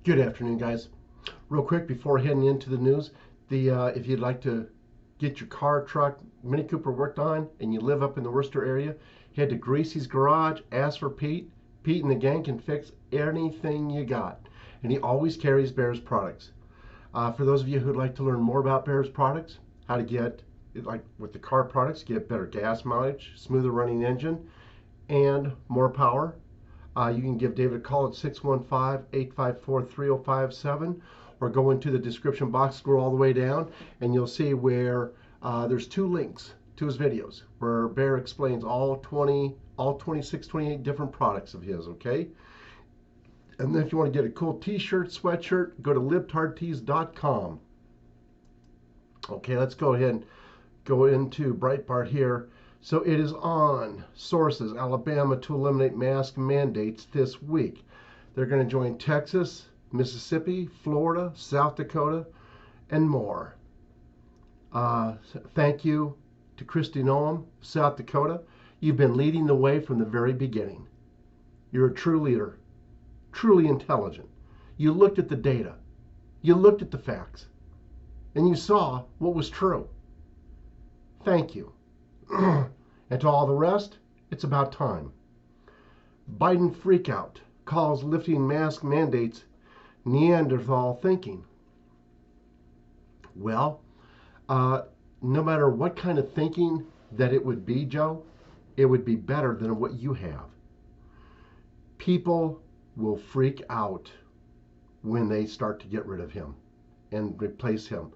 Good afternoon, guys. Real quick before heading into the news, if you'd like to get your car, truck, Mini Cooper worked on, and you live up in the Worcester area, head to Greasy's Garage, ask for Pete. Pete and the gang can fix anything you got, and he always carries Bear's products. For those of you who'd like to learn more about Bear's products, how to get, like with the car products, get better gas mileage, smoother running engine, and more power, you can give David a call at 615-854-3057 or go into the description box, scroll all the way down, and you'll see where there's two links to his videos where Bear explains all 26, 28 different products of his, okay? And then if you want to get a cool t-shirt, sweatshirt, go to libtardtees.com. Okay, let's go ahead and go into Breitbart here. So it is on. Sources: Alabama to eliminate mask mandates this week. They're going to join Texas, Mississippi, Florida, South Dakota, and more. Thank you to Kristi Noem, South Dakota. You've been leading the way from the very beginning. You're a true leader, truly intelligent. You looked at the data, you looked at the facts, and you saw what was true. Thank you. And to all the rest, it's about time. Biden freakout calls lifting mask mandates Neanderthal thinking. Well, no matter what kind of thinking that it would be, Joe, it would be better than what you have. People will freak out when they start to get rid of him and replace him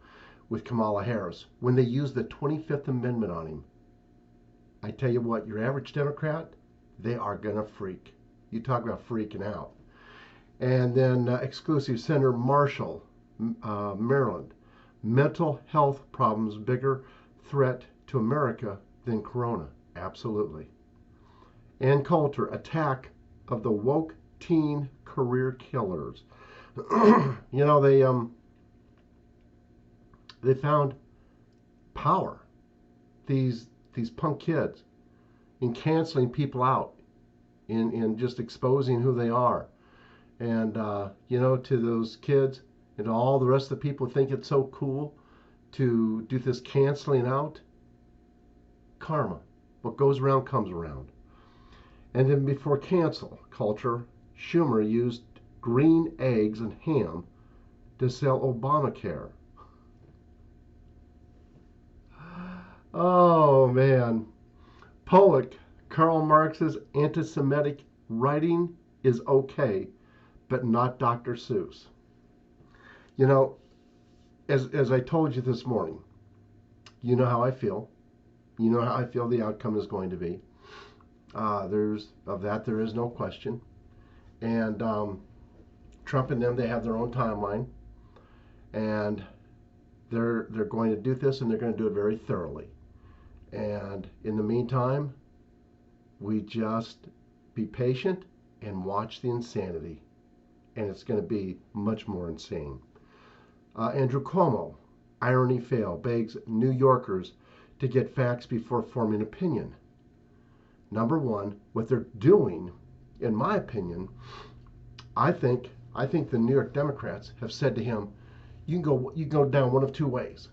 with Kamala Harris, when they use the 25th Amendment on him. I tell you what, your average Democrat, they are going to freak. You talk about freaking out. And then exclusive Senator Marshall, Maryland. Mental health problems bigger threat to America than Corona. Absolutely. And Coulter, attack of the woke teen career killers. You know, they found power. These punk kids in canceling people out, in just exposing who they are. And, you know, to those kids and all the rest of the people who think it's so cool to do this canceling out, karma. What goes around comes around. And then before cancel culture, Schumer used green eggs and ham to sell Obamacare. Oh, man. Pollock, Karl Marx's anti-Semitic writing is okay, but not Dr. Seuss. You know, as I told you this morning, you know how I feel. You know how I feel the outcome is going to be. There is no question. And Trump and them, they have their own timeline. And they're going to do this, and they're going to do it very thoroughly. And in the meantime, we just be patient and watch the insanity. And it's going to be much more insane. Andrew Cuomo, irony fail, begs New Yorkers to get facts before forming opinion. Number one, what they're doing, in my opinion, I think the New York Democrats have said to him, you can go down one of two ways.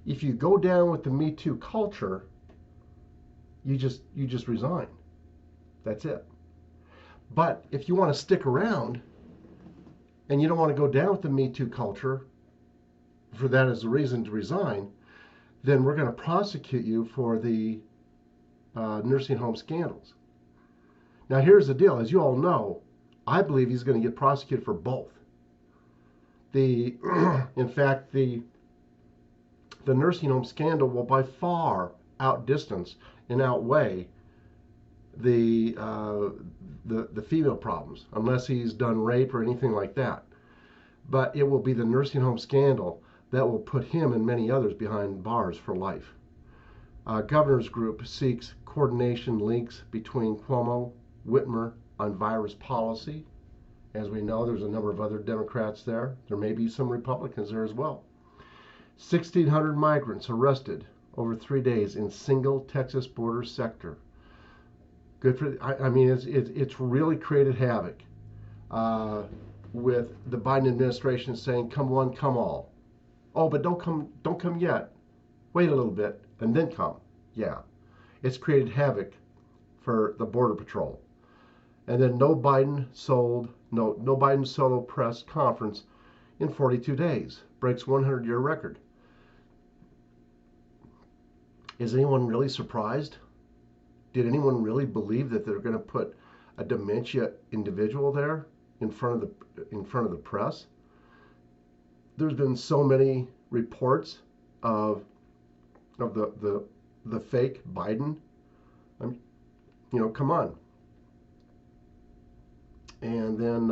If you go down with the Me Too culture, you just resign. That's it. But if you want to stick around and you don't want to go down with the Me Too culture, for that as a reason to resign, then we're going to prosecute you for the nursing home scandals. Now here's the deal. As you all know, I believe he's going to get prosecuted for both. In fact, the nursing home scandal will by far outdistance and outweigh the female problems, unless he's done rape or anything like that. But it will be the nursing home scandal that will put him and many others behind bars for life. Governor's group seeks coordination links between Cuomo, Whitmer on virus policy. As we know, there's a number of other Democrats there. There may be some Republicans there as well. 1,600 migrants arrested over 3 days in single Texas border sector. Good for, I mean, it's really created havoc. with the Biden administration saying, come one, come all. Oh, but don't come yet. Wait a little bit and then come. Yeah. It's created havoc for the Border Patrol. And then no Biden solo press conference in 42 days. Breaks 100-year record. Is anyone really surprised? Did anyone really believe that they're going to put a dementia individual there in front of the press? There's been so many reports of the fake Biden. Come on. And then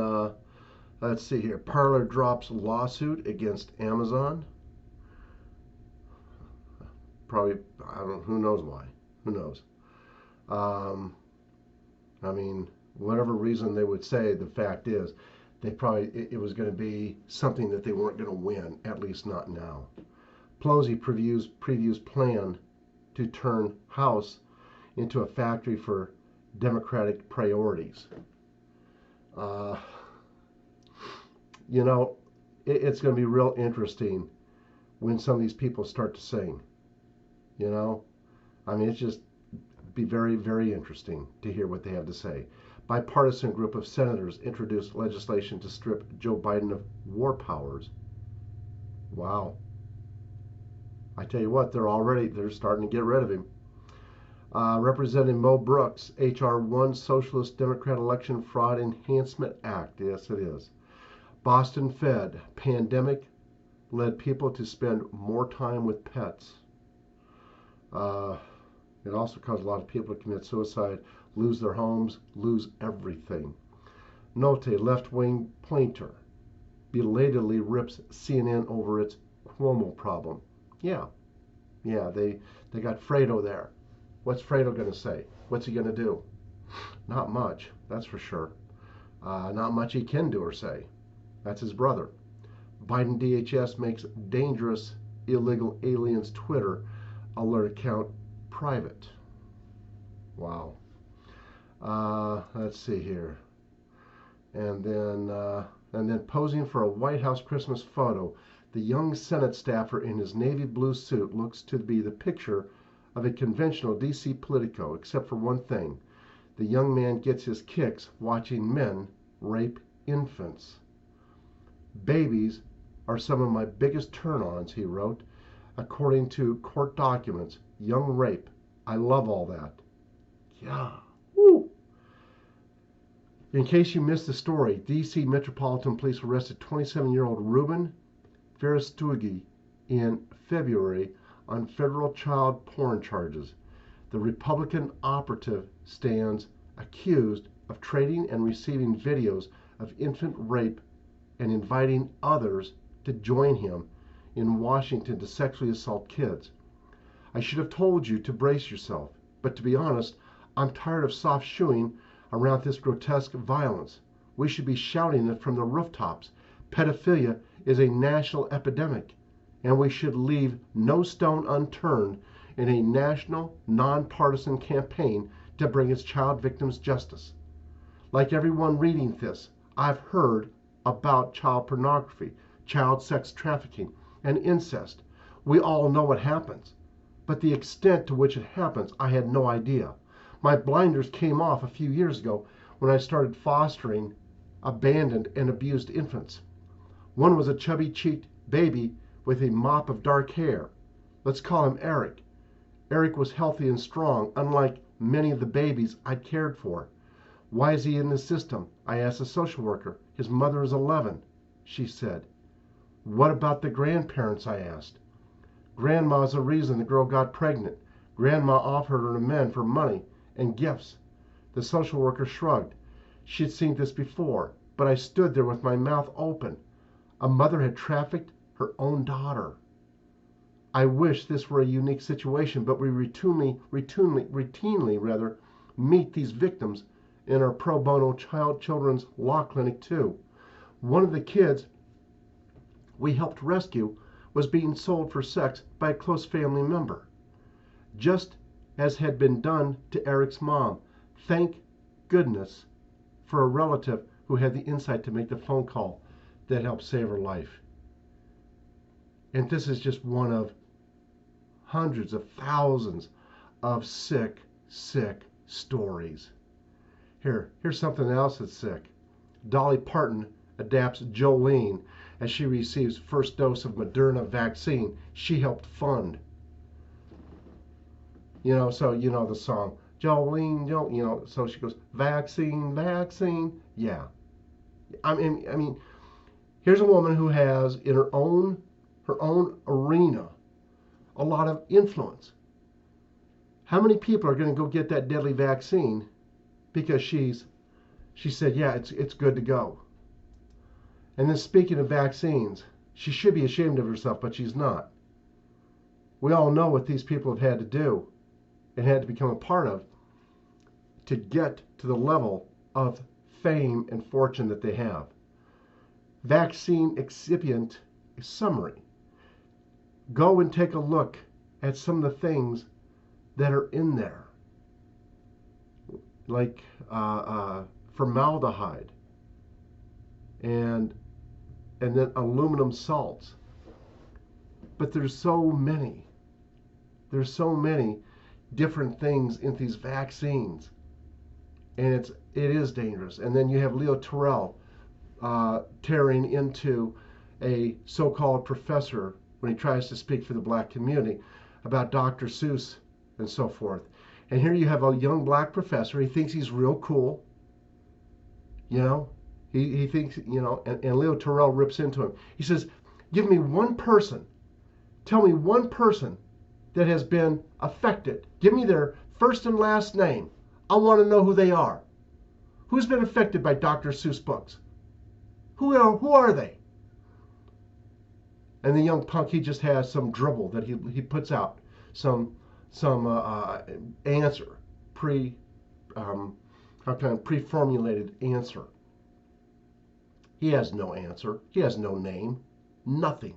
let's see here. Parler drops lawsuit against Amazon. Probably, I don't know, who knows why. Who knows? I mean, whatever reason they would say, the fact is, it was going to be something that they weren't going to win, at least not now. Pelosi previews plan to turn House into a factory for Democratic priorities. It's going to be real interesting when some of these people start to sing. It's just be very, very interesting to hear what they have to say. Bipartisan group of senators introduced legislation to strip Joe Biden of war powers. Wow. I tell you what, they're starting to get rid of him. Representative Mo Brooks, H.R. 1 Socialist Democrat Election Fraud Enhancement Act. Yes, it is. Boston Fed, pandemic led people to spend more time with pets. It also caused a lot of people to commit suicide, lose their homes, lose everything. Note, left-wing plainter belatedly rips CNN over its Cuomo problem. Yeah, they got Fredo there. What's Fredo going to say? What's he going to do? Not much, that's for sure. Not much he can do or say. That's his brother. Biden DHS makes dangerous illegal aliens Twitter alert account private. Wow. Let's see here. And then posing for a White House Christmas photo, the young Senate staffer in his navy blue suit looks to be the picture of a conventional DC Politico, except for one thing. The young man gets his kicks watching men rape infants. Babies are some of my biggest turn-ons, he wrote. According to court documents, young rape. I love all that. Yeah. Woo. In case you missed the story, D.C. Metropolitan Police arrested 27-year-old Ruben Ferrastugi in February on federal child porn charges. The Republican operative stands accused of trading and receiving videos of infant rape and inviting others to join him in Washington to sexually assault kids. I should have told you to brace yourself, but to be honest, I'm tired of soft shoeing around this grotesque violence. We should be shouting it from the rooftops. Pedophilia is a national epidemic, and we should leave no stone unturned in a national, nonpartisan campaign to bring its child victims justice. Like everyone reading this, I've heard about child pornography, child sex trafficking, and incest. We all know what happens, but the extent to which it happens, I had no idea. My blinders came off a few years ago when I started fostering abandoned and abused infants. One was a chubby-cheeked baby with a mop of dark hair. Let's call him Eric. Eric was healthy and strong, unlike many of the babies I'd cared for. Why is he in the system? I asked a social worker. His mother is 11, she said. What about the grandparents? I asked. Grandma's the reason the girl got pregnant. Grandma offered her to men for money and gifts. The social worker shrugged. She'd seen this before, but I stood there with my mouth open. A mother had trafficked her own daughter. I wish this were a unique situation, but we routinely meet these victims in our pro bono children's law clinic too. One of the kids we helped rescue was being sold for sex by a close family member, just as had been done to Eric's mom. Thank goodness for a relative who had the insight to make the phone call that helped save her life. And this is just one of hundreds of thousands of sick stories. Here's something else that's sick. Dolly Parton adapts Jolene as she receives first dose of Moderna vaccine she helped fund. So the song, Jolene, so she goes, vaccine. Yeah. I mean, here's a woman who has in her own arena a lot of influence. How many people are going to go get that deadly vaccine because she said, yeah, it's good to go? And then speaking of vaccines, she should be ashamed of herself, but she's not. We all know what these people have had to do and had to become a part of to get to the level of fame and fortune that they have. Vaccine excipient summary. Go and take a look at some of the things that are in there, like formaldehyde and then aluminum salts. But there's so many different things in these vaccines, and it is dangerous. And then you have Leo Terrell tearing into a so-called professor when he tries to speak for the black community about Dr. Seuss and so forth. And here you have a young black professor. He thinks he's real cool. He thinks, and Leo Terrell rips into him. He says, give me one person. Tell me one person that has been affected. Give me their first and last name. I want to know who they are. Who's been affected by Dr. Seuss books? Who are they? And the young punk, he just has some dribble that he puts out, some answer, pre-formulated answer. He has no answer. He has no name. Nothing.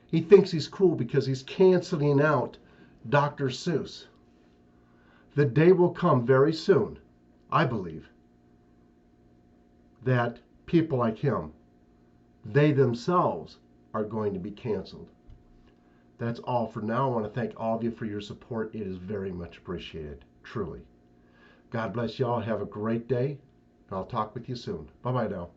He thinks he's cool because he's canceling out Dr. Seuss. The day will come very soon, I believe, that people like him, they themselves are going to be canceled. That's all for now. I want to thank all of you for your support. It is very much appreciated, truly. God bless y'all. Have a great day, and I'll talk with you soon. Bye-bye now.